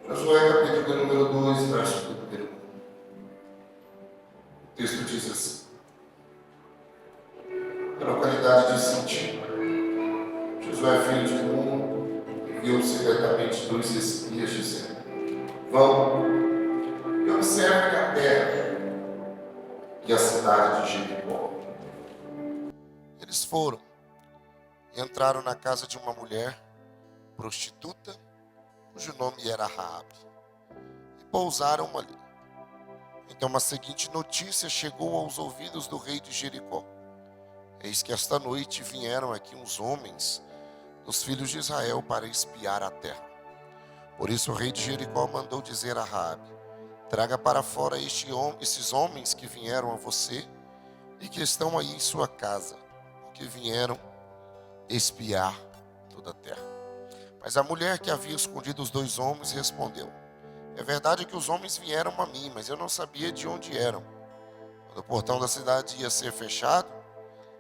Josué capítulo número 2, verso número 1. O texto diz assim: na localidade de Sitim, Josué, filho de Nun, enviou secretamente 2 espias, dizendo: vão e observem a terra e a cidade de Jericó. Eles foram e entraram na casa de uma mulher prostituta, cujo nome era Raabe, e pousaram ali. Então a seguinte notícia chegou aos ouvidos do rei de Jericó: eis que esta noite vieram aqui uns homens dos filhos de Israel para espiar a terra. Por isso o rei de Jericó mandou dizer a Raabe: traga para fora esses homens que vieram a você e que estão aí em sua casa, porque vieram espiar toda a terra. Mas a mulher que havia escondido os 2 homens respondeu: é verdade que os homens vieram a mim, mas eu não sabia de onde eram. Quando o portão da cidade ia ser fechado,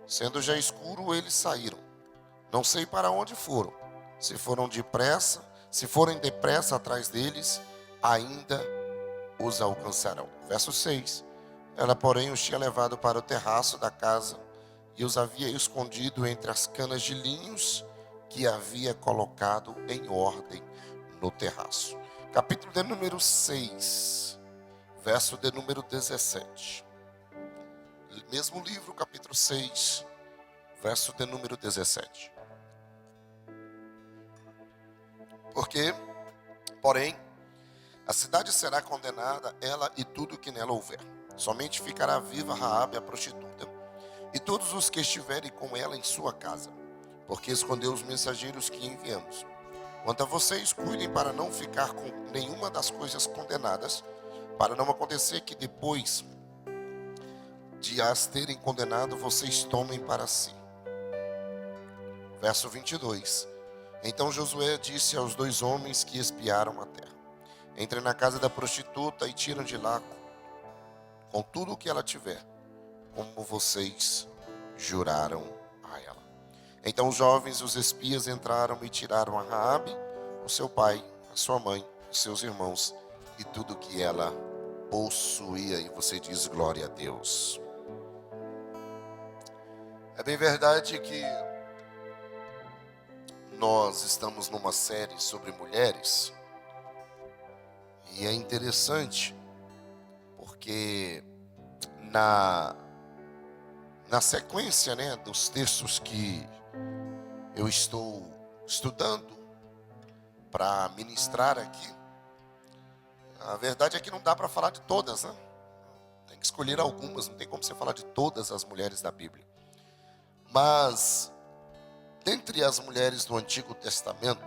sendo já escuro, eles saíram. Não sei para onde foram. Se forem depressa atrás deles, ainda os alcançarão. Verso 6. Ela, porém, os tinha levado para o terraço da casa e os havia escondido entre as canas de linhos que havia colocado em ordem no terraço. Capítulo de número 6, verso de número 17. Mesmo livro, capítulo 6, verso de número 17. Porque, porém, a cidade será condenada, ela e tudo que nela houver. Somente ficará viva Raabe, a prostituta, e todos os que estiverem com ela em sua casa, porque escondeu os mensageiros que enviamos. Quanto a vocês, cuidem para não ficar com nenhuma das coisas condenadas, para não acontecer que depois de as terem condenado, vocês tomem para si. Verso 22. Então Josué disse aos 2 homens que espiaram a terra: entrem na casa da prostituta e tiram de lá com tudo o que ela tiver, como vocês juraram a ela. Então os jovens, os espias, entraram e tiraram a Raabe, o seu pai, a sua mãe, os seus irmãos e tudo que ela possuía. E você diz: glória a Deus. É bem verdade que nós estamos numa série sobre mulheres, e é interessante porque na sequência, dos textos que eu estou estudando para ministrar aqui, a verdade é que não dá para falar de todas, Tem que escolher algumas, não tem como você falar de todas as mulheres da Bíblia. Mas dentre as mulheres do Antigo Testamento,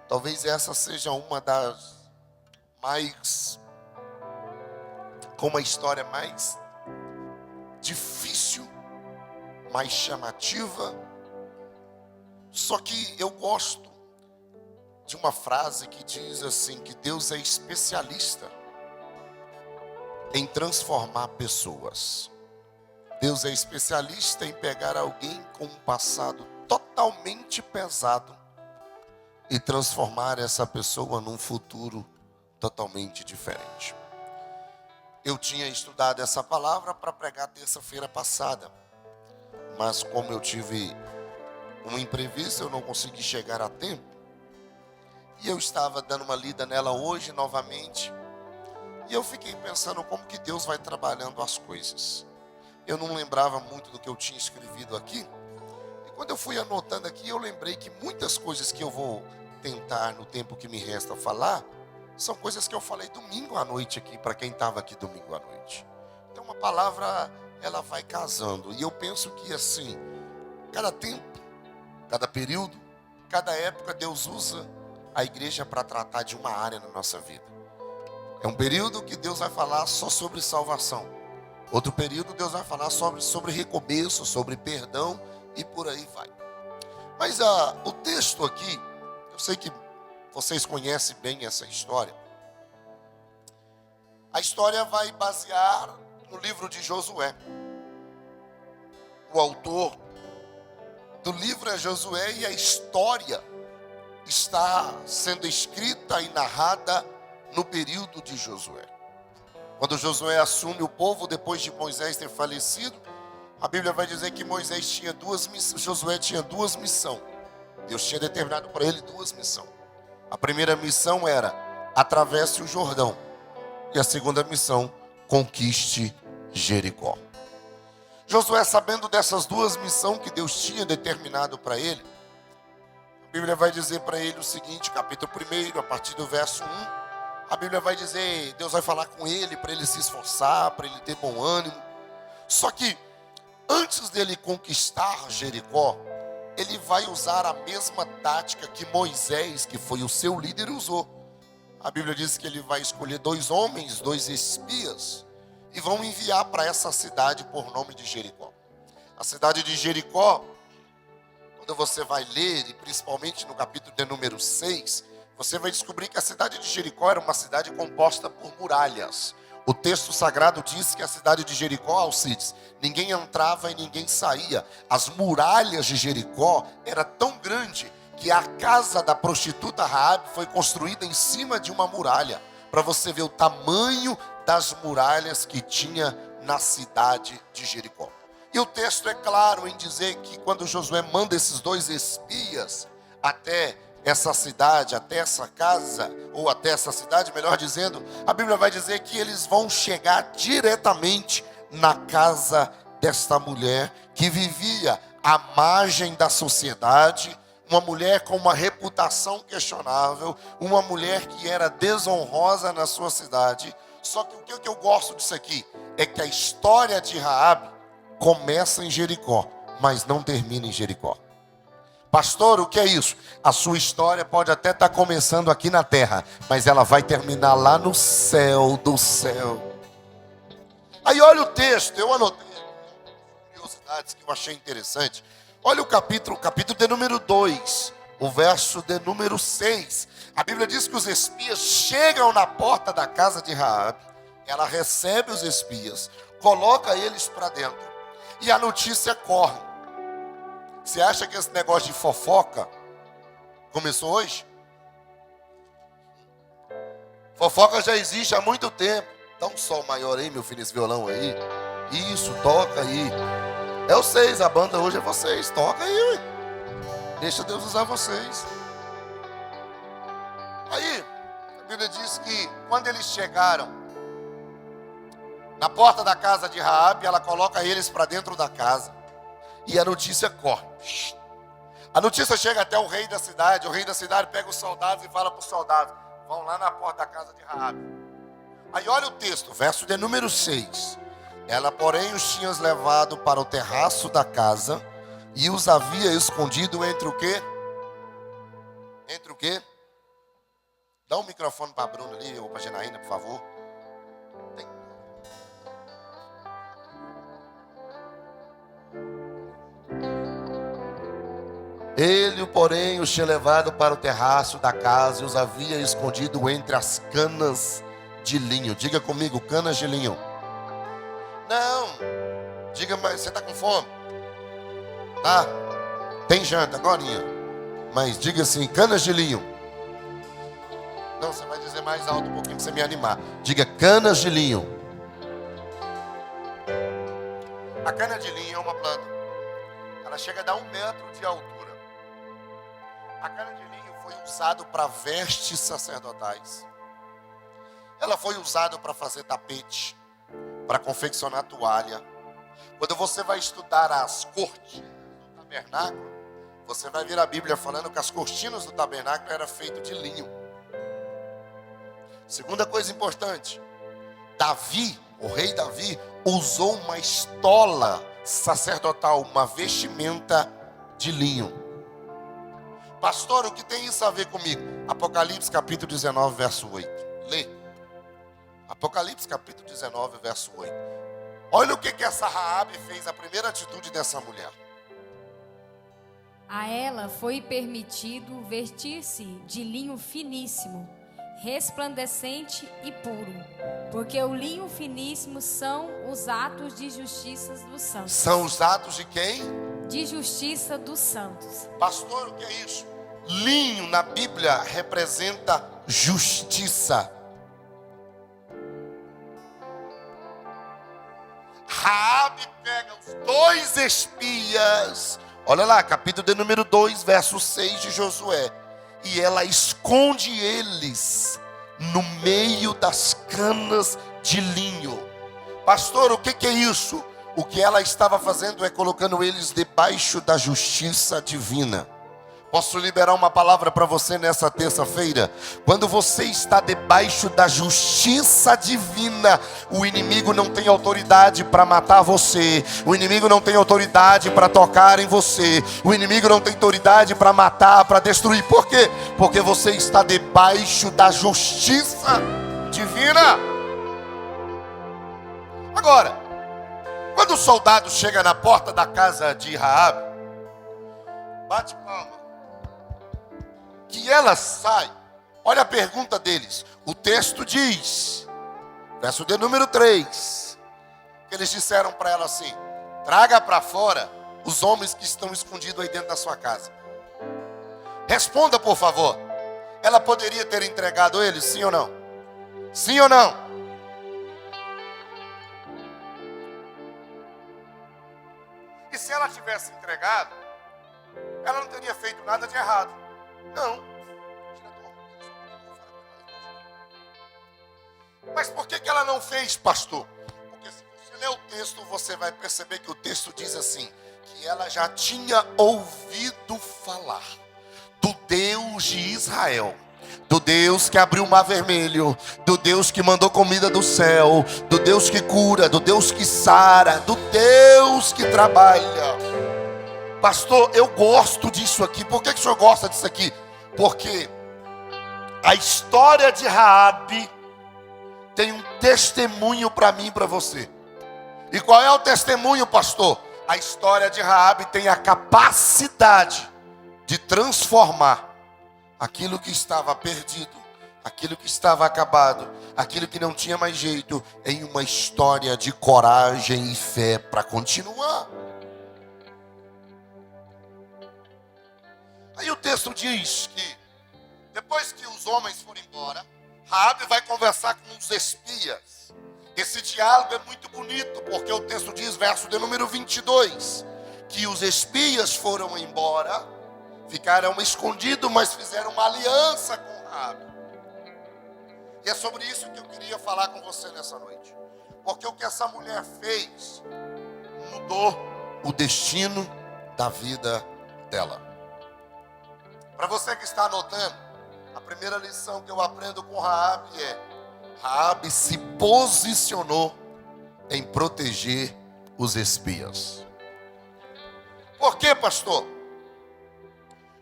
talvez essa seja uma das mais, com uma história mais difícil, mais chamativa. Só que eu gosto de uma frase que diz assim, que Deus é especialista em transformar pessoas. Deus é especialista em pegar alguém com um passado totalmente pesado e transformar essa pessoa num futuro totalmente diferente. Eu tinha estudado essa palavra para pregar terça-feira passada, mas como eu tive um imprevisto, eu não consegui chegar a tempo, e eu estava dando uma lida nela hoje novamente, e eu fiquei pensando como que Deus vai trabalhando as coisas. Eu não lembrava muito do que eu tinha escrevido aqui, e quando eu fui anotando aqui, eu lembrei que muitas coisas que eu vou tentar no tempo que me resta falar, são coisas que eu falei domingo à noite aqui, para quem estava aqui domingo à noite. Então uma palavra, ela vai casando, e eu penso que assim, cada tempo, cada período, cada época, Deus usa a igreja para tratar de uma área na nossa vida. É um período que Deus vai falar só sobre salvação. Outro período Deus vai falar sobre recomeço, sobre perdão e por aí vai. Mas o texto aqui, eu sei que vocês conhecem bem essa história. A história vai basear no livro de Josué. O autor do livro é Josué e a história está sendo escrita e narrada no período de Josué. Quando Josué assume o povo depois de Moisés ter falecido, a Bíblia vai dizer que Josué tinha duas missões. Deus tinha determinado para ele duas missões. A primeira missão era: atravesse o Jordão. E a segunda missão: conquiste Jericó. Josué, sabendo dessas duas missões que Deus tinha determinado para ele, a Bíblia vai dizer para ele o seguinte, capítulo 1, a partir do verso 1, a Bíblia vai dizer, Deus vai falar com ele para ele se esforçar, para ele ter bom ânimo. Só que antes dele conquistar Jericó, ele vai usar a mesma tática que Moisés, que foi o seu líder, usou. A Bíblia diz que ele vai escolher 2 homens, 2 espias, e vão enviar para essa cidade por nome de Jericó. A cidade de Jericó, quando você vai ler, e principalmente no capítulo de número 6, você vai descobrir que a cidade de Jericó era uma cidade composta por muralhas. O texto sagrado diz que a cidade de Jericó, Alcides, ninguém entrava e ninguém saía. As muralhas de Jericó era tão grande que a casa da prostituta Raabe foi construída em cima de uma muralha, para você ver o tamanho das muralhas que tinha na cidade de Jericó. E o texto é claro em dizer que quando Josué manda esses 2 espias até essa cidade, até essa casa, ou até essa cidade, melhor dizendo, a Bíblia vai dizer que eles vão chegar diretamente na casa desta mulher que vivia à margem da sociedade, uma mulher com uma reputação questionável, uma mulher que era desonrosa na sua cidade. Só que o que eu gosto disso aqui é que a história de Raabe começa em Jericó, mas não termina em Jericó. Pastor, o que é isso? A sua história pode até estar começando aqui na terra, mas ela vai terminar lá no céu do céu. Aí olha o texto, eu anotei curiosidades que eu achei interessante. Olha o capítulo de número 2, o verso de número 6. A Bíblia diz que os espias chegam na porta da casa de Raabe, ela recebe os espias, coloca eles para dentro, e a notícia corre. Você acha que esse negócio de fofoca começou hoje? Fofoca já existe há muito tempo. Dá um sol maior aí, meu filho, esse violão aí. Isso, toca aí. É vocês, a banda hoje é vocês. Toca aí, ué. Deixa Deus usar vocês. Aí, a Bíblia diz que quando eles chegaram na porta da casa de Raabe, ela coloca eles para dentro da casa. E a notícia corre. A notícia chega até o rei da cidade. O rei da cidade pega os soldados e fala para os soldados: vão lá na porta da casa de Raabe. Aí olha o texto, verso de número 6. Ela, porém, os tinha levado para o terraço da casa e os havia escondido entre o quê? Entre o quê? Dá um microfone para a Bruna ali, ou para a Janaína, por favor. Ele, porém, os tinha levado para o terraço da casa e os havia escondido entre as canas de linho. Diga comigo, canas de linho. Não, diga, mas você está com fome? Tá? Tem janta agorinha. Mas diga assim, canas de linho. Não, você vai dizer mais alto um pouquinho para você me animar. Diga, canas de linho. A cana de linho é uma planta. Ela chega a dar 1 metro de altura. A cana de linho foi usada para vestes sacerdotais. Ela foi usada para fazer tapete, para confeccionar toalha. Quando você vai estudar as cortinas do tabernáculo, você vai ver a Bíblia falando que as cortinas do tabernáculo eram feitas de linho. Segunda coisa importante, Davi, o rei Davi, usou uma estola sacerdotal, uma vestimenta de linho. Pastor, o que tem isso a ver comigo? Apocalipse capítulo 19, verso 8. Lê. Apocalipse capítulo 19, verso 8. Olha o que essa Raabe fez, a primeira atitude dessa mulher. A ela foi permitido vestir-se de linho finíssimo, resplandecente e puro, porque o linho finíssimo são os atos de justiça dos santos. São os atos de quem? De justiça dos santos. Pastor, o que é isso? linho na Bíblia representa justiça. Raabe pega os 2 espias, olha lá, capítulo de número 2, verso 6 de Josué, e ela esconde eles no meio das canas de linho. Pastor, o que é isso? O que ela estava fazendo é colocando eles debaixo da justiça divina. Posso liberar uma palavra para você nessa terça-feira? Quando você está debaixo da justiça divina, o inimigo não tem autoridade para matar você. O inimigo não tem autoridade para tocar em você. O inimigo não tem autoridade para matar, para destruir. Por quê? Porque você está debaixo da justiça divina. Agora, quando o soldado chega na porta da casa de Raabe, bate palma, que ela sai, olha a pergunta deles. O texto diz, verso de número 3, que eles disseram para ela assim: traga para fora os homens que estão escondidos aí dentro da sua casa. Responda, por favor. Ela poderia ter entregado eles, sim ou não? Sim ou não? E se ela tivesse entregado, ela não teria feito nada de errado. Não. Mas por que ela não fez, pastor? Porque se você ler o texto, você vai perceber que o texto diz assim, que ela já tinha ouvido falar do Deus de Israel, do Deus que abriu o mar vermelho, do Deus que mandou comida do céu, do Deus que cura, do Deus que sara, do Deus que trabalha. Pastor, eu gosto disso aqui. Por que o senhor gosta disso aqui? Porque a história de Raabe tem um testemunho para mim e para você. E qual é o testemunho, pastor? A história de Raabe tem a capacidade de transformar aquilo que estava perdido, aquilo que estava acabado, aquilo que não tinha mais jeito, em uma história de coragem e fé para continuar. Aí o texto diz que depois que os homens foram embora, Raabe vai conversar com os espias. Esse diálogo é muito bonito, porque o texto diz, verso de número 22, que os espias foram embora, ficaram escondidos, mas fizeram uma aliança com Raabe. E é sobre isso que eu queria falar com você nessa noite. Porque o que essa mulher fez mudou o destino da vida dela. Para você que está anotando, a primeira lição que eu aprendo com Raabe é: Raabe se posicionou em proteger os espias. Por quê, pastor?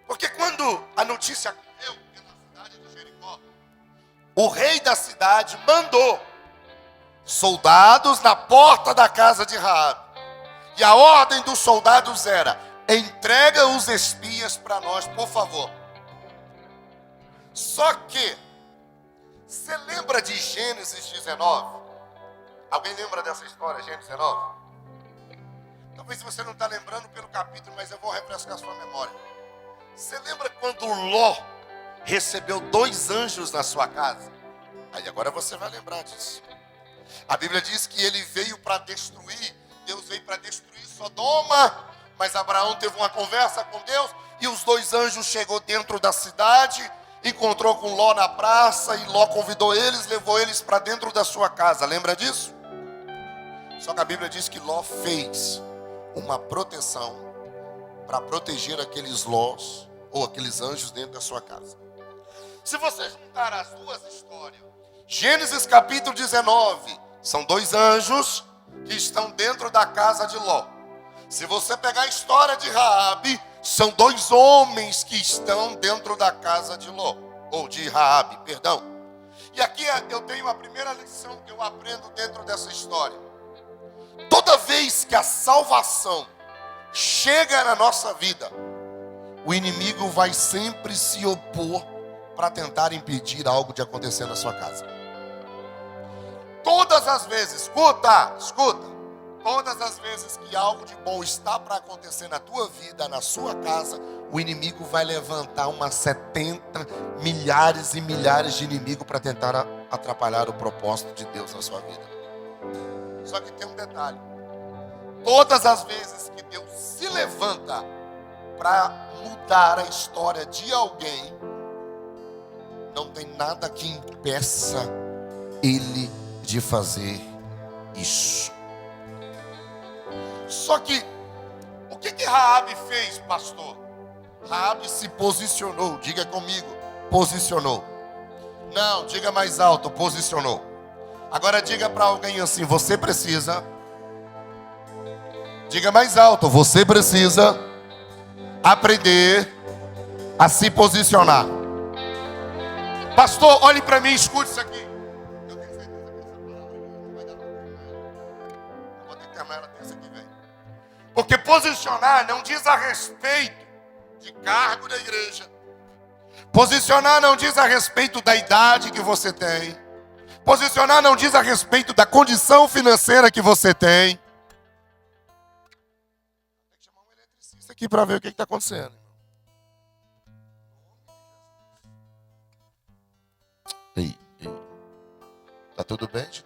Porque quando a notícia correu na cidade de Jericó, o rei da cidade mandou soldados na porta da casa de Raabe. E a ordem dos soldados era: entrega os espias para nós, por favor. Só que, você lembra de Gênesis 19? Alguém lembra dessa história, Gênesis 19? Talvez você não está lembrando pelo capítulo, mas eu vou refrescar a sua memória. Você lembra quando Ló recebeu 2 anjos na sua casa? Aí agora você vai lembrar disso. A Bíblia diz que ele veio para destruir, Deus veio para destruir Sodoma, mas Abraão teve uma conversa com Deus, e os 2 anjos chegou dentro da cidade, encontrou com Ló na praça, e Ló convidou eles, levou eles para dentro da sua casa. Lembra disso? Só que a Bíblia diz que Ló fez uma proteção para proteger aqueles Lós, ou aqueles anjos dentro da sua casa. Se você juntar as duas histórias, Gênesis capítulo 19, são 2 anjos que estão dentro da casa de Ló. Se você pegar a história de Raabe, são 2 homens que estão dentro da casa de Ló, ou de Raabe, perdão. E aqui eu tenho a primeira lição que eu aprendo dentro dessa história. Toda vez que a salvação chega na nossa vida, o inimigo vai sempre se opor para tentar impedir algo de acontecer na sua casa. Todas as vezes, escuta, todas as vezes que algo de bom está para acontecer na tua vida, na sua casa, o inimigo vai levantar umas 70 milhares e milhares de inimigos para tentar atrapalhar o propósito de Deus na sua vida. Só que tem um detalhe: todas as vezes que Deus se levanta para mudar a história de alguém, não tem nada que impeça ele de fazer isso. Só que o que Raabe fez, pastor? Raabe se posicionou. Diga comigo, posicionou. Não, diga mais alto, posicionou. Agora diga para alguém assim: você precisa. Diga mais alto: você precisa aprender a se posicionar. Pastor, olhe para mim, escute isso aqui. Eu tenho certeza que essa palavra não vai dar para eu vou ter que terminar ela terça que vem. Porque posicionar não diz a respeito de cargo da igreja. Posicionar não diz a respeito da idade que você tem. Posicionar não diz a respeito da condição financeira que você tem. Tem que chamar um eletricista aqui para ver o que está acontecendo. Ei. Tá tudo bem, gente?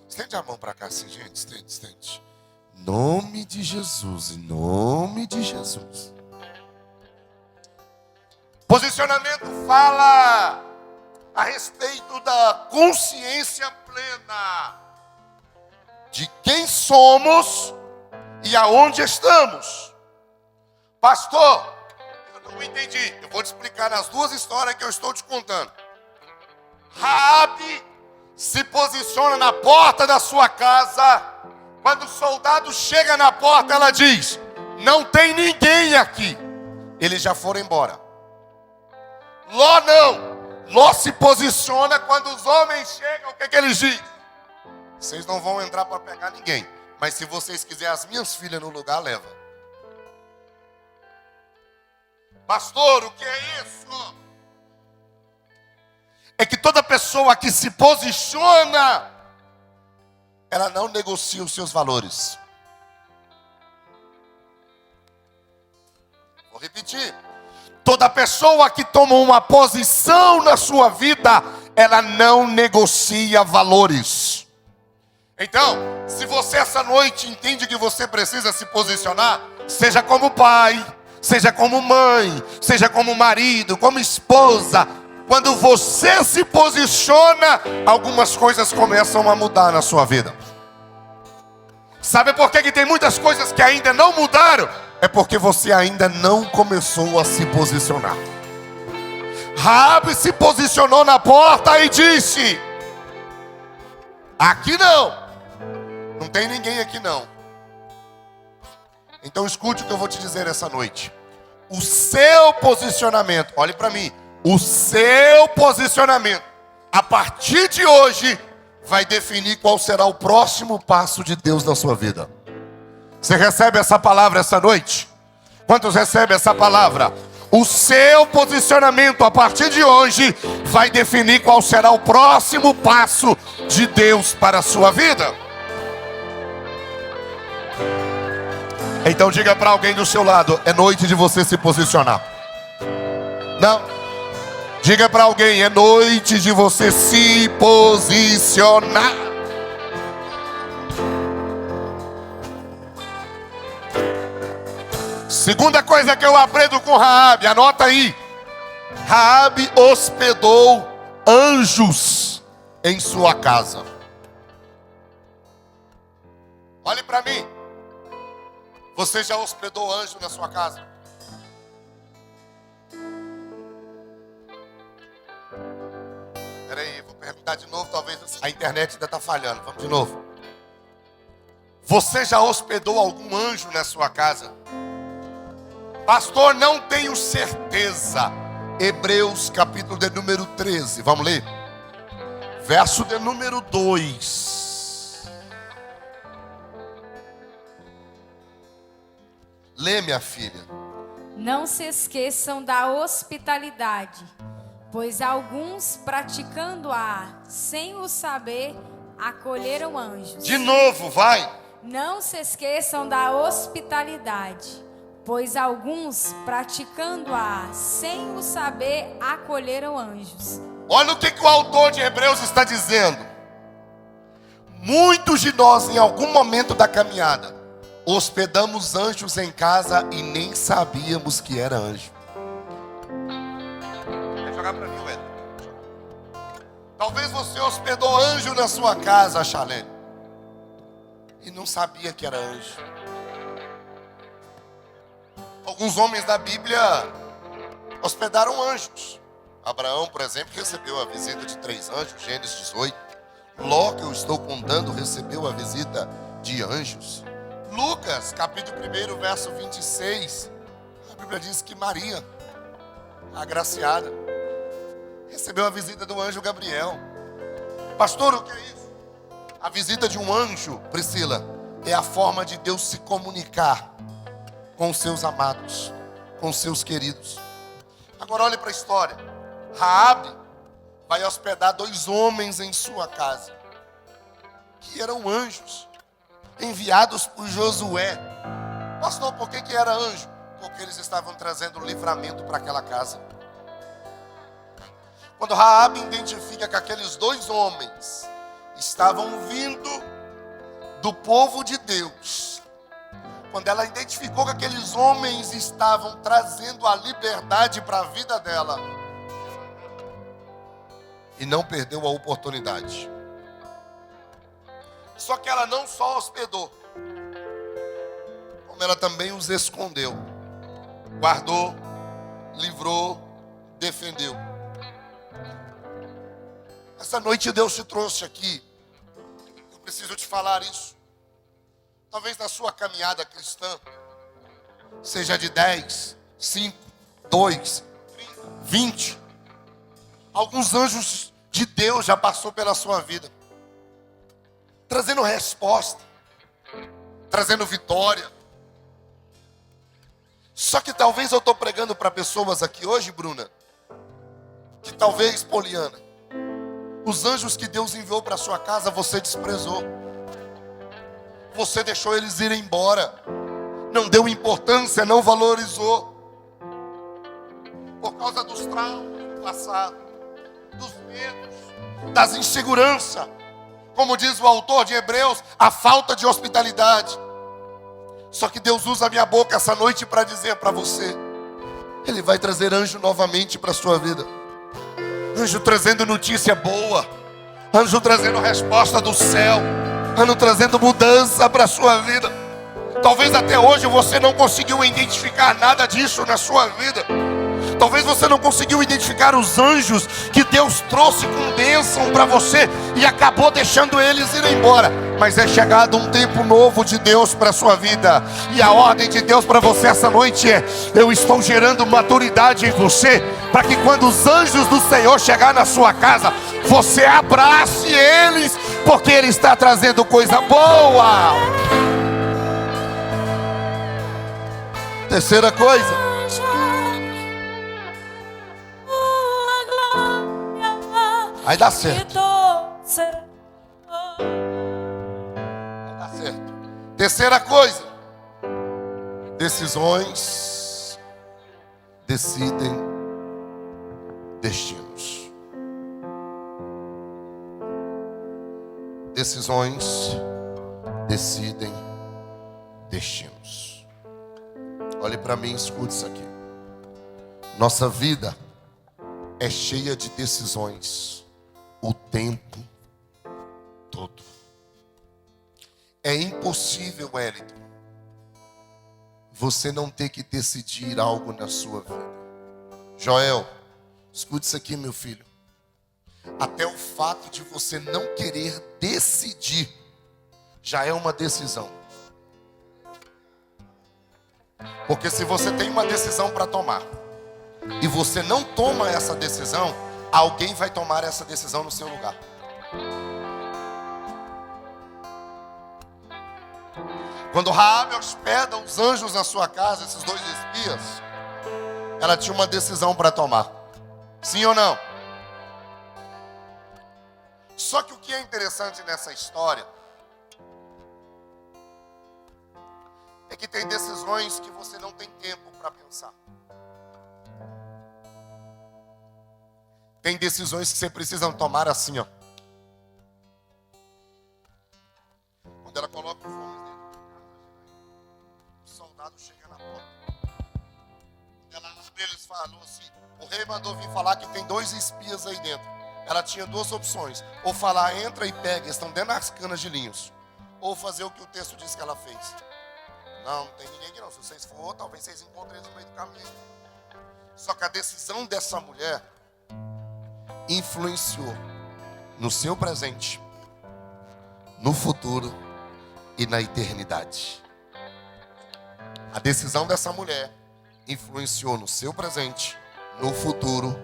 Estende a mão para cá assim, gente. Estende. Em nome de Jesus, em nome de Jesus. Posicionamento fala a respeito da consciência plena de quem somos e aonde estamos. Pastor, eu não entendi. Eu vou te explicar nas duas histórias que eu estou te contando. Raabe se posiciona na porta da sua casa. Quando o soldado chega na porta, ela diz: não tem ninguém aqui. Eles já foram embora. Ló não. Ló se posiciona quando os homens chegam. O que eles dizem? Vocês não vão entrar para pegar ninguém, mas se vocês quiserem as minhas filhas no lugar, leva. Pastor, o que é isso? É que toda pessoa que se posiciona, ela não negocia os seus valores. Vou repetir. Toda pessoa que toma uma posição na sua vida, ela não negocia valores. Então, se você essa noite entende que você precisa se posicionar, seja como pai, seja como mãe, seja como marido, como esposa, quando você se posiciona, algumas coisas começam a mudar na sua vida. Sabe por que tem muitas coisas que ainda não mudaram? É porque você ainda não começou a se posicionar. Raabe se posicionou na porta e disse: aqui não. Não tem ninguém aqui não. Então escute o que eu vou te dizer essa noite. O seu posicionamento, olhe para mim. O seu posicionamento, a partir de hoje, vai definir qual será o próximo passo de Deus na sua vida. Você recebe essa palavra essa noite? Quantos recebem essa palavra? O seu posicionamento a partir de hoje vai definir qual será o próximo passo de Deus para a sua vida. Então diga para alguém do seu lado: é noite de você se posicionar. Não. Diga para alguém: é noite de você se posicionar. Segunda coisa que eu aprendo com Raabe, anota aí. Raabe hospedou anjos em sua casa. Olhe para mim. Você já hospedou anjo na sua casa? Peraí, vou perguntar de novo, talvez a internet ainda está falhando. Vamos de novo. Você já hospedou algum anjo na sua casa? Pastor, não tenho certeza. Hebreus capítulo de número 13, vamos ler? Verso de número 2. Lê, minha filha. Não se esqueçam da hospitalidade, pois alguns, praticando-a sem o saber, acolheram anjos. De novo, vai. Não se esqueçam da hospitalidade, pois alguns, praticando-a sem o saber, acolheram anjos. Olha o que o autor de Hebreus está dizendo. Muitos de nós, em algum momento da caminhada, hospedamos anjos em casa e nem sabíamos que era anjo. Vai jogar para mim, Ué. Talvez você hospedou anjo na sua casa, Chalene, e não sabia que era anjo. Alguns homens da Bíblia hospedaram anjos. Abraão, por exemplo, recebeu a visita de 3 anjos, Gênesis 18. Ló, que eu estou contando, recebeu a visita de anjos. Lucas, capítulo 1, verso 26. A Bíblia diz que Maria, a agraciada, recebeu a visita do anjo Gabriel. Pastor, o que é isso? A visita de um anjo, Priscila, é a forma de Deus se comunicar com os seus amados, com os seus queridos. Agora olhe para a história. Raabe vai hospedar 2 homens em sua casa, que eram anjos, enviados por Josué. Pastor, por que era anjo? Porque eles estavam trazendo livramento para aquela casa. Quando Raabe identifica que aqueles 2 homens estavam vindo do povo de Deus, quando ela identificou que aqueles homens estavam trazendo a liberdade para a vida dela, e não perdeu a oportunidade. Só que ela não só hospedou, como ela também os escondeu, guardou, livrou, defendeu. Essa noite Deus te trouxe aqui. Eu preciso te falar isso. Talvez na sua caminhada cristã seja de 10, 5, 2, 30, 20. Alguns anjos de Deus já passou pela sua vida, trazendo resposta, trazendo vitória. Só que talvez eu estou pregando para pessoas aqui hoje, Bruna, que talvez, Poliana, os anjos que Deus enviou para sua casa, você desprezou. Você deixou eles irem embora. Não deu importância, não valorizou. Por causa dos traumas do passado, dos medos, das inseguranças. Como diz o autor de Hebreus, a falta de hospitalidade. Só que Deus usa a minha boca essa noite para dizer para você, Ele vai trazer anjo novamente para a sua vida. Anjo trazendo notícia boa, anjo trazendo resposta do céu, anjo trazendo mudança para a sua vida. Talvez até hoje você não conseguiu identificar nada disso na sua vida. Talvez você não conseguiu identificar os anjos que Deus trouxe com bênção para você e acabou deixando eles ir embora. Mas é chegado um tempo novo de Deus para a sua vida. E a ordem de Deus para você essa noite é: eu estou gerando maturidade em você, para que quando os anjos do Senhor chegar na sua casa, você abrace eles, porque Ele está trazendo coisa boa. Terceira coisa, vai dar certo. Vai dar certo. Terceira coisa, decisões decidem destinos. Decisões decidem destinos. Olhe para mim, escute isso aqui. Nossa vida é cheia de decisões o tempo todo. É impossível, Wellington, você não ter que decidir algo na sua vida. Joel, escute isso aqui, meu filho. Até o fato de você não querer decidir já é uma decisão. Porque se você tem uma decisão para tomar e você não toma essa decisão, alguém vai tomar essa decisão no seu lugar. Quando Raabe hospeda os anjos na sua casa, esses 2 espias, ela tinha uma decisão para tomar. Sim ou não? Só que o que é interessante nessa história é que tem decisões que você não tem tempo para pensar. Tem decisões que você precisa tomar assim, ó. Quando ela coloca os homens dentro da casa, o soldado chega na porta. Quando ela abre, eles falam assim: o rei mandou vir falar que tem 2 espias aí dentro. Ela tinha 2 opções: ou falar, entra e pega, estão dentro das canas de linhos, ou fazer o que o texto diz que ela fez. Não tem ninguém aqui não. Se vocês for, talvez vocês encontrem eles no meio do caminho. Só que a decisão dessa mulher influenciou no seu presente, no futuro e na eternidade. A decisão dessa mulher influenciou no seu presente, no futuro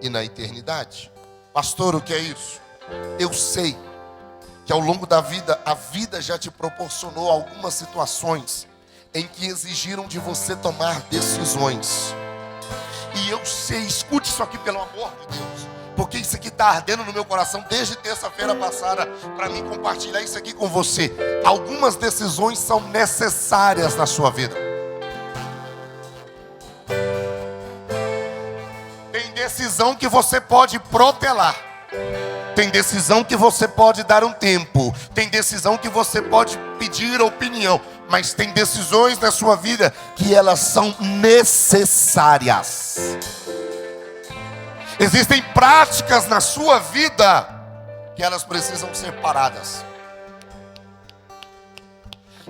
e na eternidade. Pastor, o que é isso? Eu sei que ao longo da vida, a vida já te proporcionou algumas situações em que exigiram de você tomar decisões. E eu sei, escute isso aqui pelo amor de Deus, porque isso aqui está ardendo no meu coração desde terça-feira passada, para mim compartilhar isso aqui com você. Algumas decisões são necessárias na sua vida. Tem decisão que você pode protelar. Tem decisão que você pode dar um tempo. Tem decisão que você pode pedir opinião. Mas tem decisões na sua vida que elas são necessárias. Existem práticas na sua vida que elas precisam ser paradas.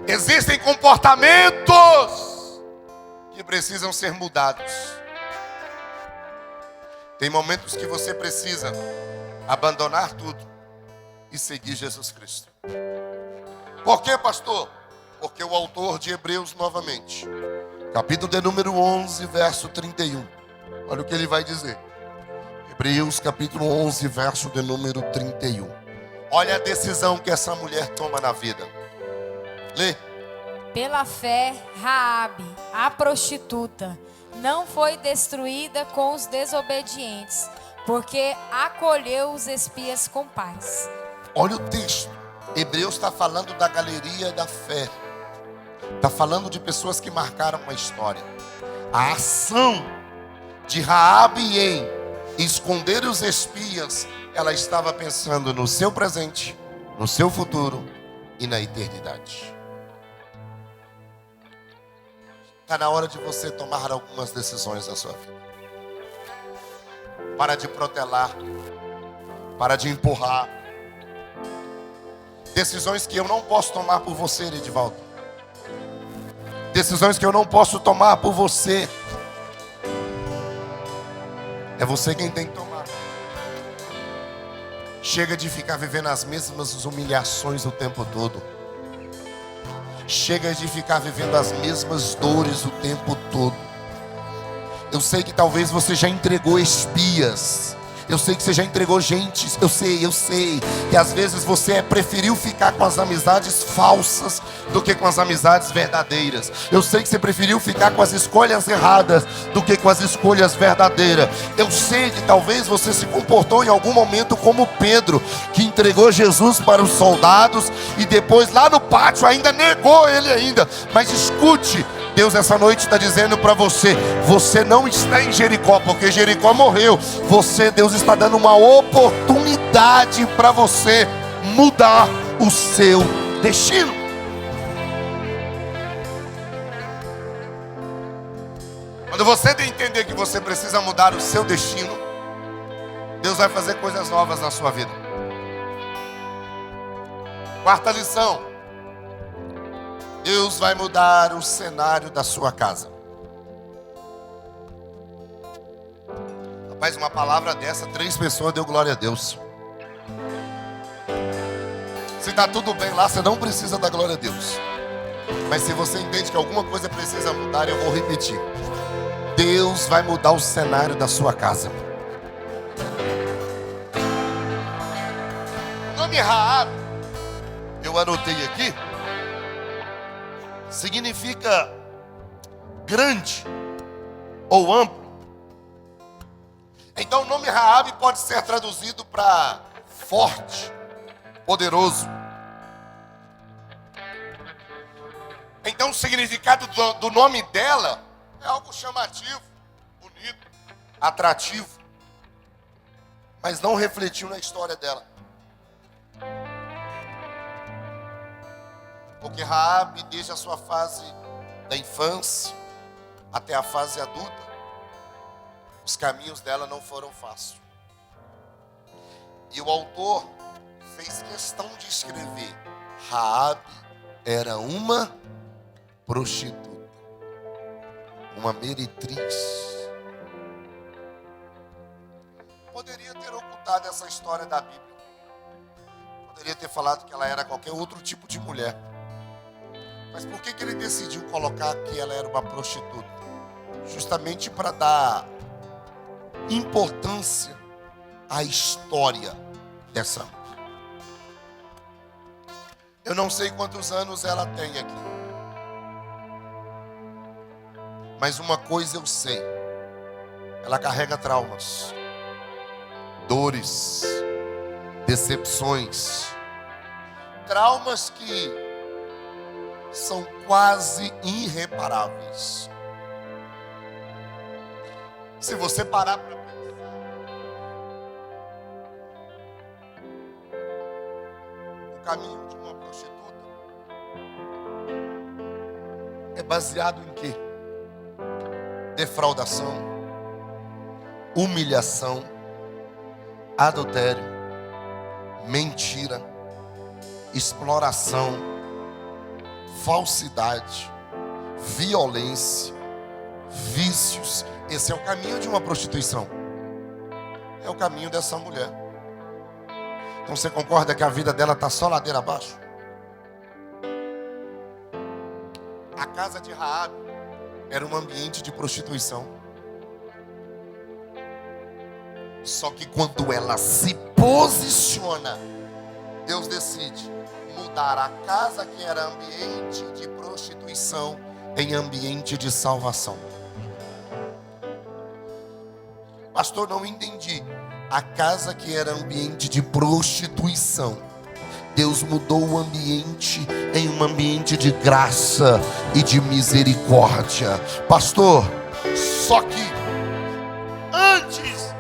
Existem comportamentos que precisam ser mudados. Tem momentos que você precisa abandonar tudo e seguir Jesus Cristo. Por quê, pastor? Porque o autor de Hebreus, novamente, capítulo de número 11, verso 31. Olha o que ele vai dizer. Hebreus, capítulo 11, verso de número 31. Olha a decisão que essa mulher toma na vida. Lê. Pela fé, Raabe, a prostituta, não foi destruída com os desobedientes, porque acolheu os espias com paz. Olha o texto. Hebreus está falando da galeria da fé. Está falando de pessoas que marcaram uma história. A ação de Raabe em esconder os espias, ela estava pensando no seu presente, no seu futuro e na eternidade. Está na hora de você tomar algumas decisões na sua vida. Para de protelar, para de empurrar. Decisões que eu não posso tomar por você, Edivaldo. Decisões que eu não posso tomar por você. É você quem tem que tomar. Chega de ficar vivendo as mesmas humilhações o tempo todo. Chega de ficar vivendo as mesmas dores o tempo todo. Eu sei que talvez você já entregou espias. Eu sei que você já entregou gente. Eu sei que às vezes você preferiu ficar com as amizades falsas do que com as amizades verdadeiras. Eu sei que você preferiu ficar com as escolhas erradas do que com as escolhas verdadeiras. Eu sei que talvez você se comportou em algum momento como Pedro, que entregou Jesus para os soldados e depois lá no pátio ainda negou ele ainda. Mas escute, Deus essa noite está dizendo para você: você não está em Jericó, porque Jericó morreu. Deus está dando uma oportunidade para você mudar o seu destino. Quando você entender que você precisa mudar o seu destino, Deus vai fazer coisas novas na sua vida. Quarta lição: Deus vai mudar o cenário da sua casa. Rapaz, uma palavra dessa, 3 pessoas deu glória a Deus. Se está tudo bem lá, você não precisa dar glória a Deus. Mas se você entende que alguma coisa precisa mudar, eu vou repetir. Deus vai mudar o cenário da sua casa. O nome Raab, eu anotei aqui, significa grande ou amplo. Então o nome Raabe pode ser traduzido para forte, poderoso. Então o significado do nome dela é algo chamativo, bonito, atrativo, mas não refletiu na história dela. Porque Raabe, desde a sua fase da infância até a fase adulta, os caminhos dela não foram fáceis. E o autor fez questão de escrever: Raabe era uma prostituta, uma meretriz. Poderia ter ocultado essa história da Bíblia. Poderia ter falado que ela era qualquer outro tipo de mulher. Mas por que ele decidiu colocar que ela era uma prostituta? Justamente para dar importância à história dessa mulher. Eu não sei quantos anos ela tem aqui, mas uma coisa eu sei: ela carrega traumas, dores, decepções, traumas que são quase irreparáveis. Se você parar para pensar, o caminho de uma prostituta é baseado em quê? Defraudação, humilhação, adultério, mentira, exploração, falsidade, violência, vícios. Esse é o caminho de uma prostituição. É o caminho dessa mulher. Então você concorda que a vida dela está só ladeira abaixo? A casa de Raabe era um ambiente de prostituição. Só que quando ela se posiciona, Deus decide mudar a casa que era ambiente de prostituição em ambiente de salvação. Pastor, não entendi. A casa que era ambiente de prostituição, Deus mudou o ambiente em um ambiente de graça e de misericórdia. Pastor, só que antes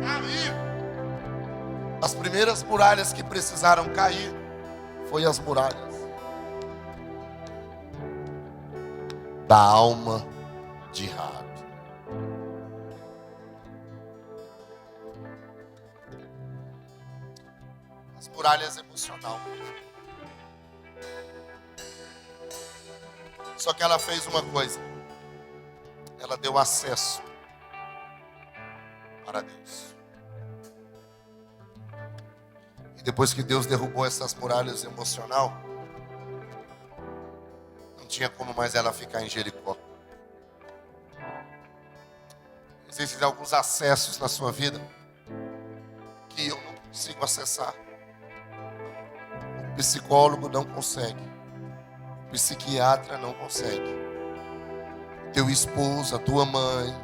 cair, as primeiras muralhas que precisaram cair foi as muralhas da alma de Raabe. As muralhas emocional. Só que ela fez uma coisa: ela deu acesso para Deus. E depois que Deus derrubou essas muralhas emocional, não tinha como mais ela ficar em Jericó. Existem alguns acessos na sua vida que eu não consigo acessar. O psicólogo não consegue. O psiquiatra não consegue. Teu esposo, a tua mãe.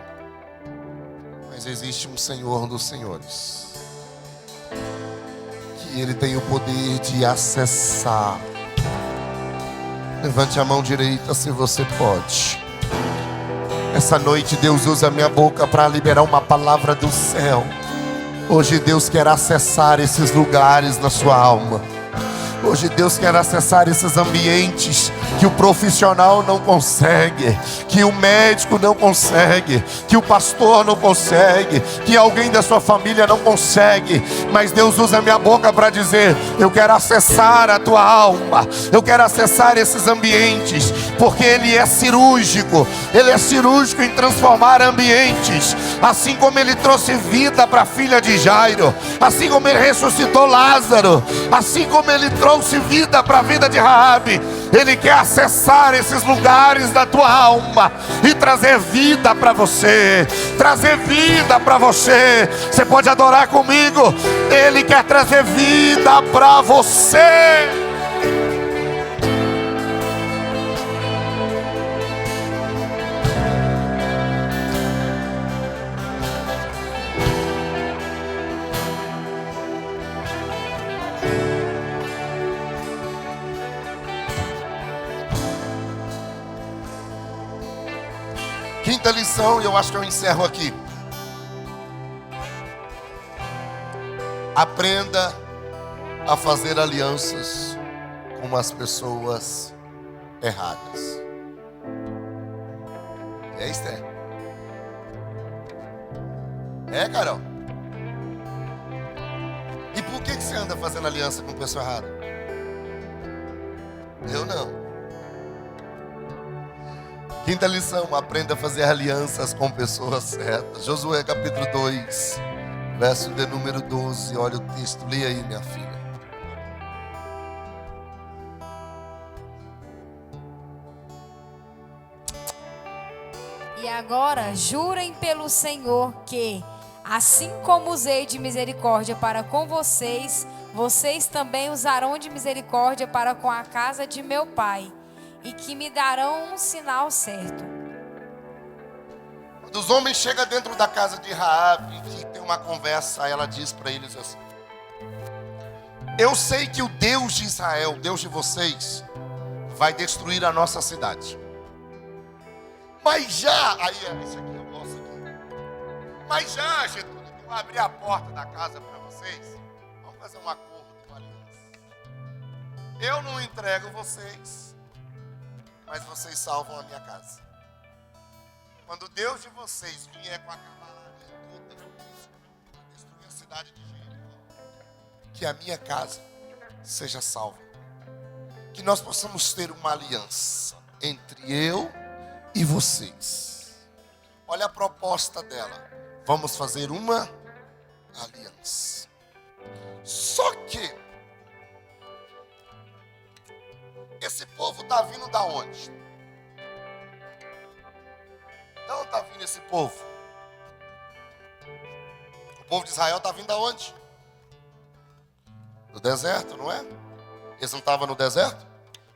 Mas existe um Senhor dos Senhores, que Ele tem o poder de acessar. Levante a mão direita se você pode. Essa noite Deus usa a minha boca para liberar uma palavra do céu. Hoje Deus quer acessar esses lugares na sua alma. Hoje Deus quer acessar esses ambientes que o profissional não consegue, que o médico não consegue, que o pastor não consegue, que alguém da sua família não consegue. Mas Deus usa a minha boca para dizer: eu quero acessar a tua alma, eu quero acessar esses ambientes, porque Ele é cirúrgico. Ele é cirúrgico em transformar ambientes. Assim como Ele trouxe vida para a filha de Jairo, assim como Ele ressuscitou Lázaro, assim como Ele trouxe vida para a vida de Raabe, Ele quer acessar esses lugares da tua alma e trazer vida para você. Trazer vida para você. Você pode adorar comigo. Ele quer trazer vida para você. Quinta lição, e eu acho que eu encerro aqui. Aprenda a fazer alianças com as pessoas erradas. É, Esther? É, Carol? E por que você anda fazendo aliança com pessoa errada? Eu não. Quinta lição, aprenda a fazer alianças com pessoas certas. Josué capítulo 2, verso de número 12. Olha o texto, leia aí, minha filha. E agora jurem pelo Senhor que, assim como usei de misericórdia para com vocês, vocês também usarão de misericórdia para com a casa de meu pai, e que me darão um sinal certo. Quando os homens chegam dentro da casa de Raabe e tem uma conversa, ela diz para eles assim: eu sei que o Deus de Israel, o Deus de vocês, vai destruir a nossa cidade. Mas já, aí isso aqui eu gosto aqui. Mas já, Getúlio, que eu abri a porta da casa para vocês, vamos fazer um acordo, uma aliança. Eu não entrego vocês, mas vocês salvam a minha casa. Quando o Deus de vocês vier com a cavalaria toda para destruir a cidade de Jericó, que a minha casa seja salva. Que nós possamos ter uma aliança entre eu e vocês. Olha a proposta dela. Vamos fazer uma aliança. Só que esse povo está vindo da onde? De onde está vindo esse povo? O povo de Israel está vindo da onde? Do deserto, não é? Eles não estavam no deserto?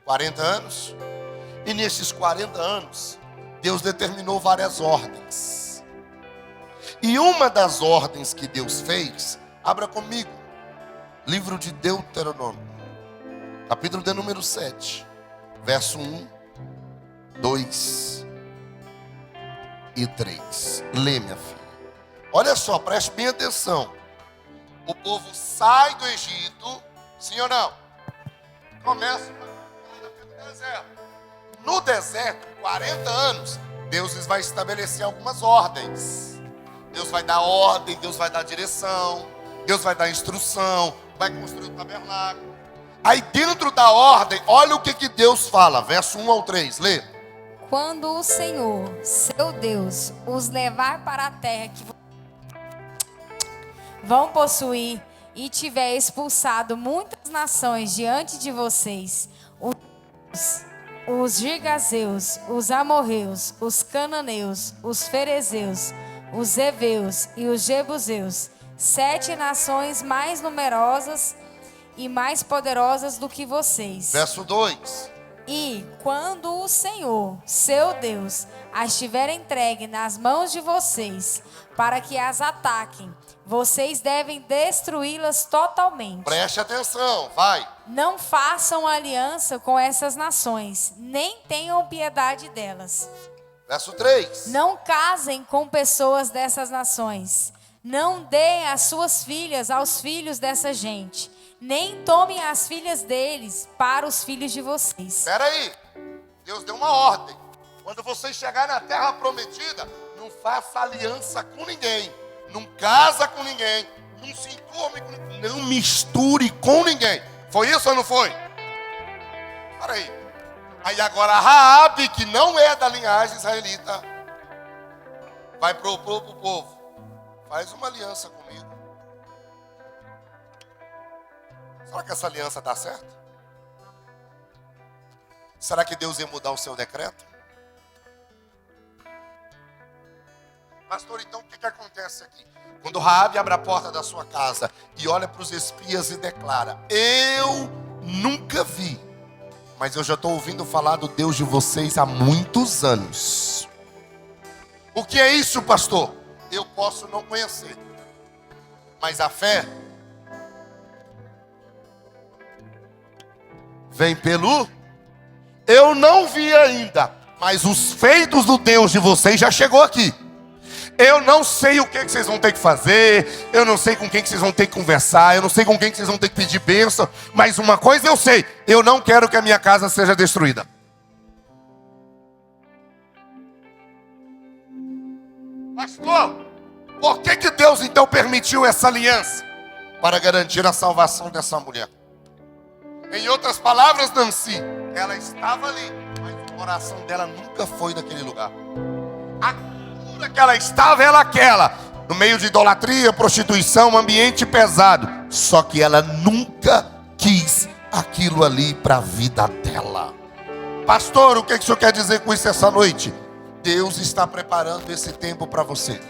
40 anos. E nesses 40 anos, Deus determinou várias ordens. E uma das ordens que Deus fez, abra comigo, livro de Deuteronômio, capítulo de número 7, verso 1, 2 e 3. Lê, minha filha. Olha só, preste bem atenção. O povo sai do Egito, sim ou não? Começa pelo deserto. No deserto, 40 anos, Deus vai estabelecer algumas ordens. Deus vai dar ordem, Deus vai dar direção, Deus vai dar instrução, vai construir o tabernáculo. Aí dentro da ordem, olha o que Deus fala, verso 1 ao 3, lê. Quando o Senhor, seu Deus, os levar para a terra que vão possuir e tiver expulsado muitas nações diante de vocês, os Girgazeus, os Amorreus, os Cananeus, os Ferezeus, os Heveus e os Jebuseus, 7 nações mais numerosas e mais poderosas do que vocês. Verso 2. E quando o Senhor, seu Deus, as tiver entregue nas mãos de vocês, para que as ataquem, vocês devem destruí-las totalmente. Preste atenção, vai. Não façam aliança com essas nações, nem tenham piedade delas. Verso 3. Não casem com pessoas dessas nações. Não deem as suas filhas aos filhos dessa gente. Nem tomem as filhas deles para os filhos de vocês. Espera aí. Deus deu uma ordem. Quando vocês chegarem na terra prometida, não faça aliança com ninguém. Não casa com ninguém. Não se enturme com ninguém. Não misture com ninguém. Foi isso ou não foi? Espera aí. Aí agora Raabe, que não é da linhagem israelita, vai propor para o povo: faz uma aliança comigo. Será que essa aliança dá certo? Será que Deus ia mudar o seu decreto? Pastor, então o que acontece aqui? Quando Raabe abre a porta da sua casa e olha para os espias e declara: eu nunca vi, mas eu já estou ouvindo falar do Deus de vocês há muitos anos. O que é isso, pastor? Eu posso não conhecer, mas a fé vem pelo... Eu não vi ainda, Mas os feitos do Deus de vocês já chegou aqui. Eu não sei o que vocês vão ter que fazer, eu não sei com quem que vocês vão ter que conversar, eu não sei com quem que vocês vão ter que pedir bênção, mas uma coisa eu sei, eu não quero que a minha casa seja destruída. Pastor, por que Deus então permitiu essa aliança? Para garantir a salvação dessa mulher. Em outras palavras, Nancy, ela estava ali, mas o coração dela nunca foi naquele lugar. A cura que ela estava era aquela, no meio de idolatria, prostituição, um ambiente pesado. Só que ela nunca quis aquilo ali para a vida dela. Pastor, o que o senhor quer dizer com isso essa noite? Deus está preparando esse tempo para você.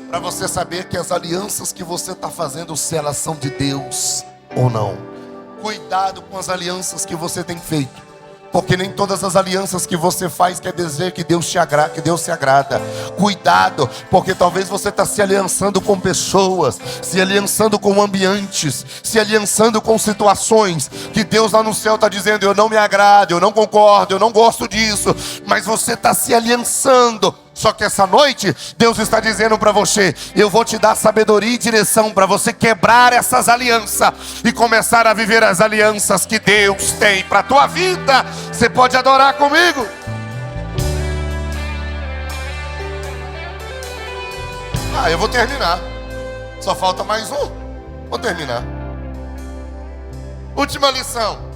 Para você saber que as alianças que você está fazendo, se elas são de Deus ou não. Cuidado com as alianças que você tem feito. Porque nem todas as alianças que você faz quer dizer que Deus se agrada. Cuidado, porque talvez você está se aliançando com pessoas, se aliançando com ambientes, se aliançando com situações que Deus lá no céu está dizendo: eu não me agrado, eu não concordo, eu não gosto disso. Mas você está se aliançando. Só que essa noite, Deus está dizendo para você: eu vou te dar sabedoria e direção para você quebrar essas alianças e começar a viver as alianças que Deus tem para a tua vida. Você pode adorar comigo? Eu vou terminar. Só falta mais um. Vou terminar. Última lição.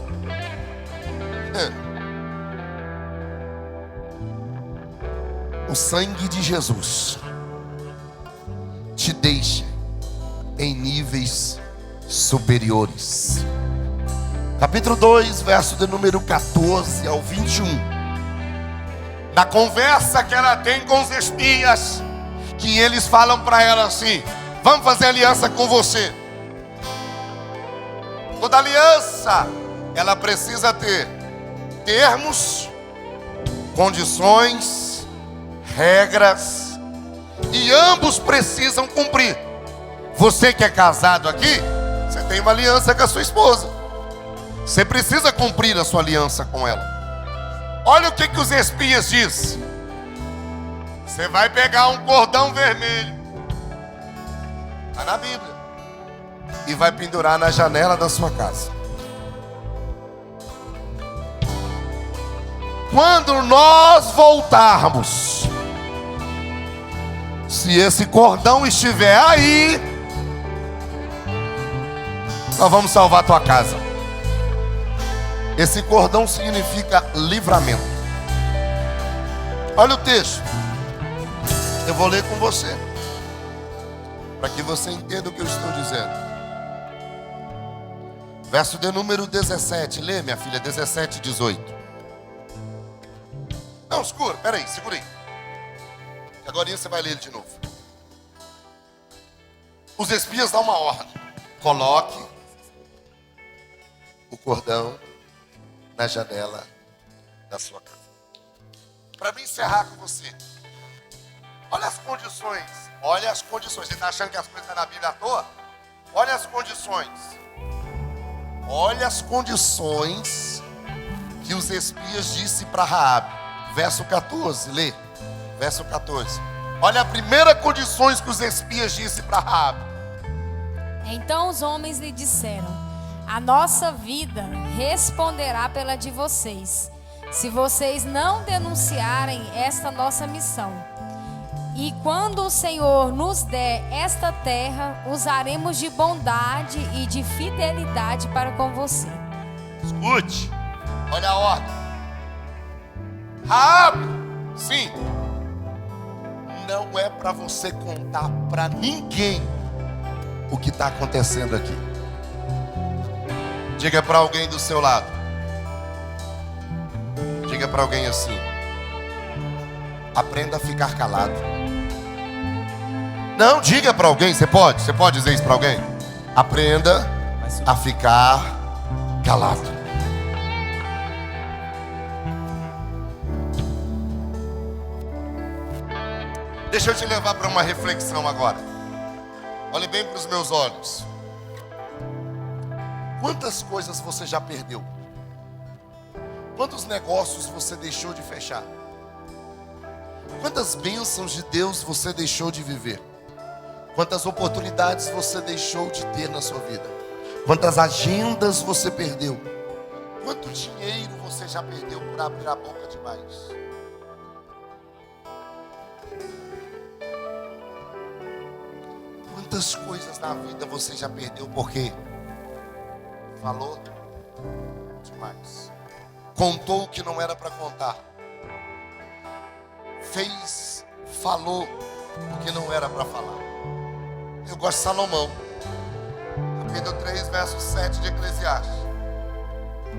O sangue de Jesus te deixa em níveis superiores. Capítulo 2, verso de número 14 ao 21. Na conversa que ela tem com os espias, que eles falam para ela assim: vamos fazer aliança com você. Toda aliança, ela precisa ter termos, condições, regras, e ambos precisam cumprir. Você que é casado aqui, você tem uma aliança com a sua esposa. Você precisa cumprir a sua aliança com ela. Olha o que os espias dizem. Você vai pegar um cordão vermelho, está na Bíblia, e vai pendurar na janela da sua casa. Quando nós voltarmos, se esse cordão estiver aí, nós vamos salvar a tua casa. Esse cordão significa livramento. Olha o texto. Eu vou ler com você, para que você entenda o que eu estou dizendo. Verso de número 17. Lê, minha filha, 17, 18. Não, segura, peraí, segura aí. Agora você vai ler ele de novo. Os espias dão uma ordem: coloque o cordão na janela da sua casa. Para me encerrar com você, olha as condições. Olha as condições. Você está achando que as coisas estão na Bíblia à toa? Olha as condições. Olha as condições que os espias disse para Raabe. Verso 14, lê. Verso 14. Olha a primeira condição que os espias disse para Raabe. Então os homens lhe disseram: a nossa vida responderá pela de vocês, se vocês não denunciarem esta nossa missão. E quando o Senhor nos der esta terra, usaremos de bondade e de fidelidade para com você. Escute, olha a ordem. Raabe, sim, não é para você contar para ninguém o que está acontecendo aqui. Diga para alguém do seu lado. Diga para alguém assim: aprenda a ficar calado. Não, diga para alguém, você pode dizer isso para alguém? Aprenda a ficar calado. Deixa eu te levar para uma reflexão agora. Olhe bem para os meus olhos. Quantas coisas você já perdeu? Quantos negócios você deixou de fechar? Quantas bênçãos de Deus você deixou de viver? Quantas oportunidades você deixou de ter na sua vida? Quantas agendas você perdeu? Quanto dinheiro você já perdeu por abrir a boca demais? Quantas coisas na vida você já perdeu porque falou demais? Contou o que não era para contar. Falou o que não era para falar. Eu gosto de Salomão. Capítulo 3, verso 7 de Eclesiastes.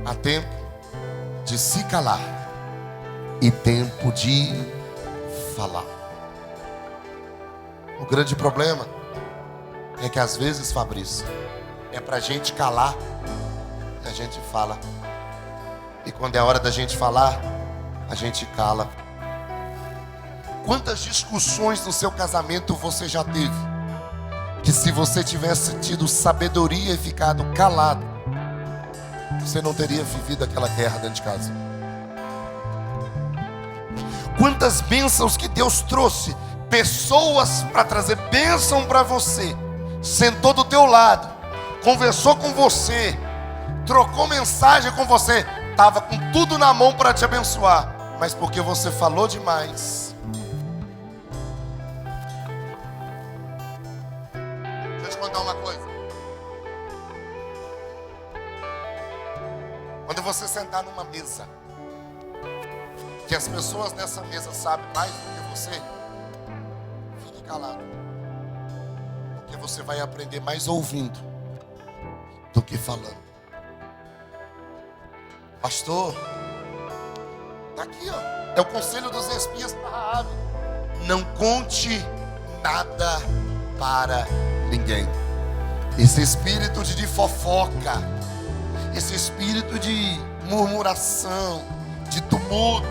Há tempo de se calar e tempo de falar. O grande problema é que às vezes, Fabrício, é pra gente calar e a gente fala. E quando é a hora da gente falar, a gente cala. Quantas discussões no seu casamento você já teve? Que se você tivesse tido sabedoria e ficado calado, você não teria vivido aquela guerra dentro de casa. Quantas bênçãos que Deus trouxe, pessoas para trazer bênção para você, sentou do teu lado, conversou com você, trocou mensagem com você, estava com tudo na mão para te abençoar, mas porque você falou demais. Deixa eu te contar uma coisa. Quando você sentar numa mesa, que as pessoas nessa mesa sabem mais do que você, fique calado. Porque você vai aprender mais ouvindo do que falando. Pastor, tá aqui, ó. É o conselho dos espias para Raabe. Não conte nada para ninguém. Esse espírito de fofoca, esse espírito de murmuração, de tumulto,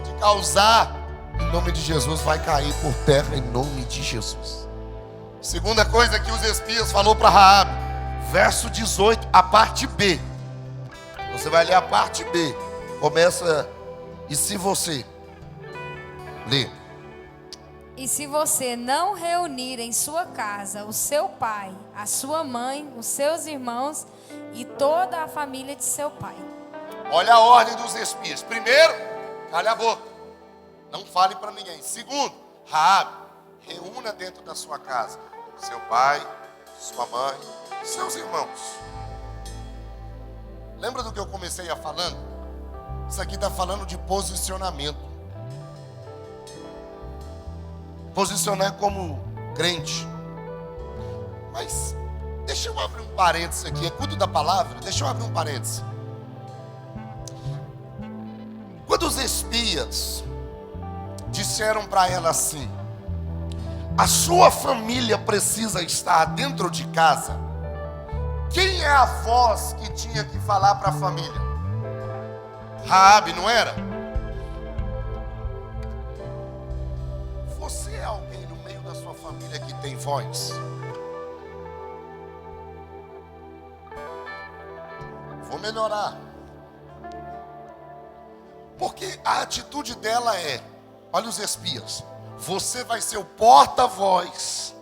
de causar, em nome de Jesus, vai cair por terra em nome de Jesus. Segunda coisa que os espias falou para Raabe, verso 18, a parte B. Você vai ler a parte B. Começa, e se você lê. E se você não reunir em sua casa o seu pai, a sua mãe, os seus irmãos e toda a família de seu pai. Olha a ordem dos espias. Primeiro, cale a boca. Não fale para ninguém. Segundo, Raabe, reúna dentro da sua casa seu pai, sua mãe, seus irmãos. Lembra do que eu comecei a falando? Isso aqui está falando de posicionamento. Posicionar como crente. Mas deixa eu abrir um parênteses aqui. É culto da palavra. Deixa eu abrir um parênteses. Quando os espias disseram para ela assim: a sua família precisa estar dentro de casa. Quem é a voz que tinha que falar para a família? Raabe, não era? Você é alguém no meio da sua família que tem voz? Vou melhorar. Porque a atitude dela é, olha os espias, você vai ser o porta-voz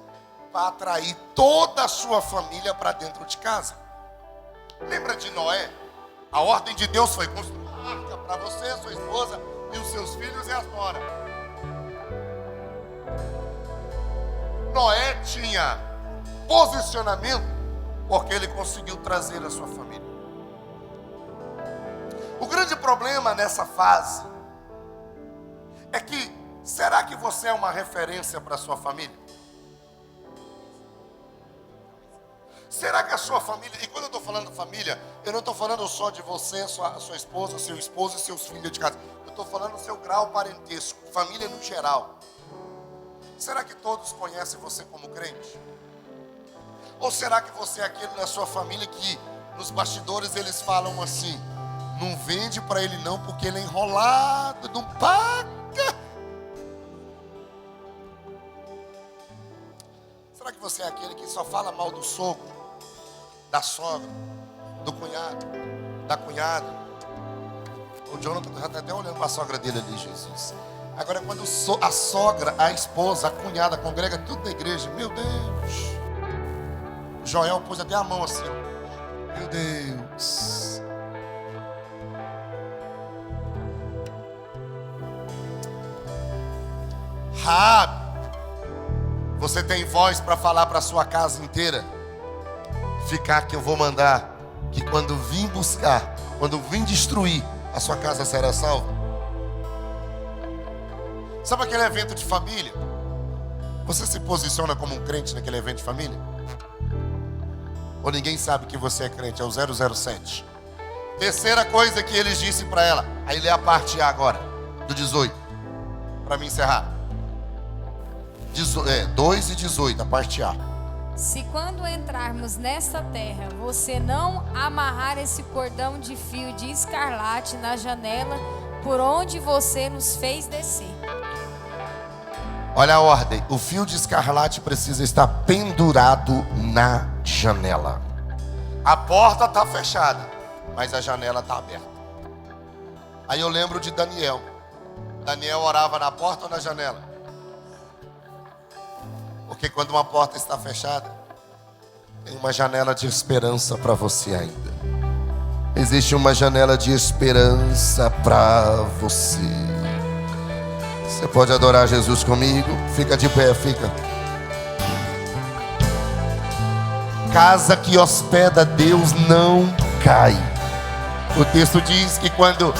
para atrair toda a sua família para dentro de casa. Lembra de Noé? A ordem de Deus foi construir uma arca para você, sua esposa e os seus filhos e as noras. Noé tinha posicionamento porque ele conseguiu trazer a sua família. O grande problema nessa fase é que, será que você é uma referência para a sua família? Será que a sua família, e quando eu estou falando família, eu não estou falando só de você, sua esposa, seu esposo e seus filhos de casa. Eu estou falando do seu grau parentesco, família no geral. Será que todos conhecem você como crente? Ou será que você é aquele da sua família que nos bastidores eles falam assim: não vende para ele não, porque ele é enrolado, não paga. Será que você é aquele que só fala mal do sogro, da sogra, do cunhado, da cunhada? O Jonathan já está até olhando para a sogra dele ali, Jesus. Agora, quando a sogra, a esposa, a cunhada congrega tudo na igreja, meu Deus. Joel pôs até a mão assim, ó. Meu Deus. Raabe, você tem voz para falar para a sua casa inteira? Ficar que eu vou mandar, que quando vim buscar, quando vim destruir, a sua casa será salva. Sabe aquele evento de família? Você se posiciona como um crente naquele evento de família? Ou ninguém sabe que você é crente? É o 007. Terceira coisa que eles disse para ela. Aí lê a parte A agora, do 18, para mim encerrar. 2 e 18, a parte A. Se quando entrarmos nesta terra, você não amarrar esse cordão de fio de escarlate na janela por onde você nos fez descer. Olha a ordem. O fio de escarlate precisa estar pendurado na janela. A porta está fechada, mas a janela está aberta. Aí eu lembro de Daniel. Daniel orava na porta ou na janela? Porque quando uma porta está fechada, tem uma janela de esperança para você ainda. Existe uma janela de esperança para você. Você pode adorar Jesus comigo? Fica de pé, fica. Casa que hospeda Deus não cai. O texto diz que quando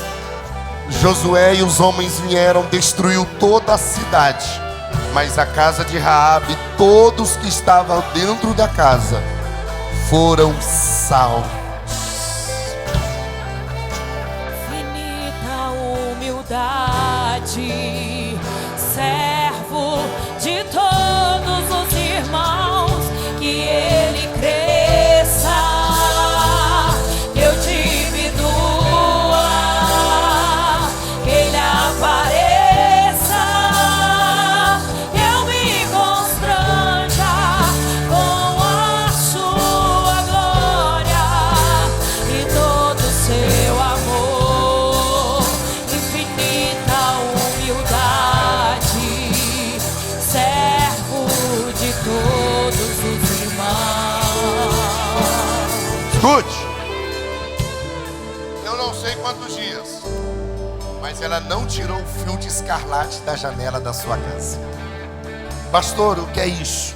Josué e os homens vieram, destruiu toda a cidade. Mas a casa de Raabe, todos que estavam dentro da casa, foram salvos. Infinita humildade, servo de todos os irmãos, que ele cresça, eu diminua, que ele apareça. Escute, eu não sei quantos dias, mas ela não tirou o fio de escarlate da janela da sua casa. Pastor, o que é isso?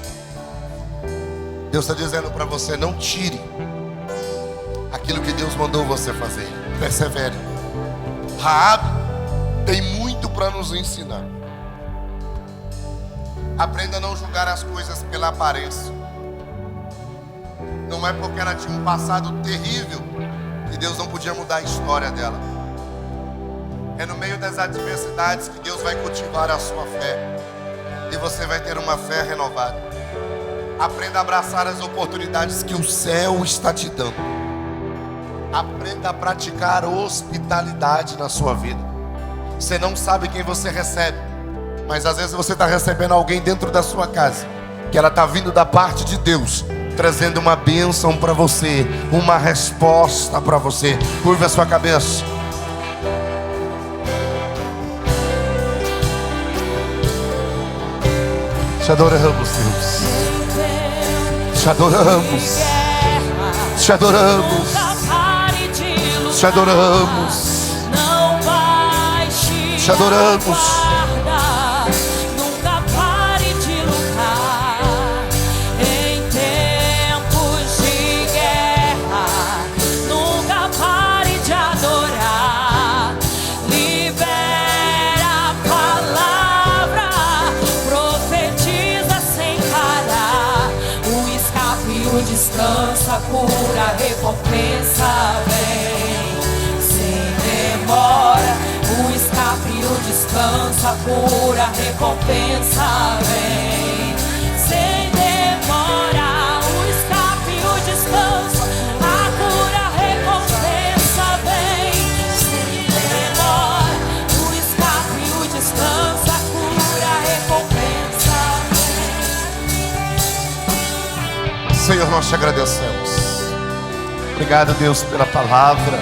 Deus está dizendo para você: não tire aquilo que Deus mandou você fazer. Persevere. Raabe tem muito para nos ensinar. Aprenda a não julgar as coisas pela aparência. Não é porque ela tinha um passado terrível que Deus não podia mudar a história dela. É no meio das adversidades que Deus vai cultivar a sua fé. E você vai ter uma fé renovada. Aprenda a abraçar as oportunidades que o céu está te dando. Aprenda a praticar hospitalidade na sua vida. Você não sabe quem você recebe, mas às vezes você está recebendo alguém dentro da sua casa, que ela está vindo da parte de Deus, trazendo uma bênção para você, uma resposta para você. Curva a sua cabeça. Te adoramos, Deus. Te adoramos. Te adoramos. Te adoramos. Te adoramos. Descansa, cura, recompensa vem sem demora. O escape, o descanso, a cura, a recompensa vem sem demora. O escape, o descanso, a cura, a recompensa vem sem demora. O escape, o descanso, a cura, a recompensa vem. Senhor, nós te agradecemos. Obrigado, Deus, pela palavra,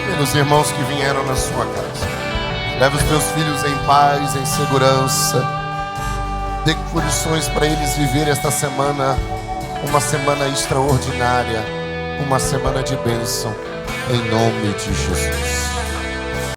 pelos irmãos que vieram na sua casa. Leva os teus filhos em paz, em segurança. Dê condições para eles viverem esta semana, uma semana extraordinária, uma semana de bênção, em nome de Jesus.